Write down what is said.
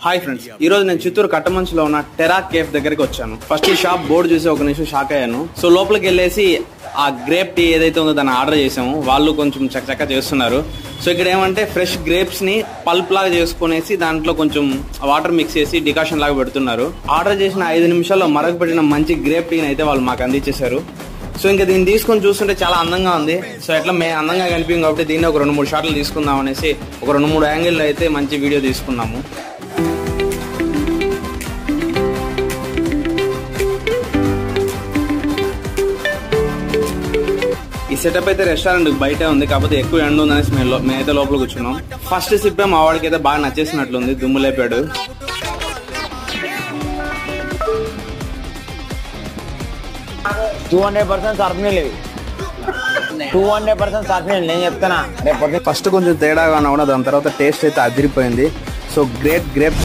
Hi friends, ఈ రోజు నేను చిత్తూరు కట్టమంచులో ఉన్న టెరా కేఫ్ దగ్గరికి వచ్చాను. ఫస్ట్ ఈ షాప్ బోర్డు చూసి ఒక నిమిషం షాక్ అయ్యాను. సో లోపలికి వెళ్ళేసి ఆ గ్రేప్ టీ ఏదైతే ఉందో దాన్ని ఆర్డర్ చేసాము. వాళ్ళు కొంచెం చక్కచక్క చేస్తున్నారు. సో ఇక్కడ ఏమంటే ఫ్రెష్ గ్రేప్స్ ని పల్ప్ లాగా చేసుకునేసి దాంట్లో కొంచెం వాటర్ మిక్స్ చేసి డికాషన్ లాగా పెడుతున్నారు. ఆర్డర్ చేసిన 5 నిమిషాల్లో మరగపెట్టిన మంచి గ్రేప్ టీని అయితే వాళ్ళు మాకు అందించేశారు. సో ఇంకా దీన్ని తీసుకొని చూస్తుంటే చాలా అందంగా ఉంది. సో ఎట్లా అందంగా కనిపించింది కాబట్టి దీన్ని ఒక 2-3 షాట్లు తీసుకుందాం అనేసి ఒక 2-3 యాంగిల్లో అయితే మంచి వీడియో తీసుకున్నాము. ఈ సెటప్ అయితే రెస్టారెంట్ బయటే ఉంది, కాకపోతే ఎక్కువ ఎండ ఉందనేసి మేమైతే లోపల కూర్చున్నాం. ఫస్ట్ సిప్ మా వాడికి అయితే బాగా నచ్చేసినట్లుంది, దుమ్ము లేపాడు. నేను చెప్తానా. ఫస్ట్ కొంచెం తేడాగా ఉన్నా కూడా దాని తర్వాత టేస్ట్ అయితే అదిరిపోయింది. So grape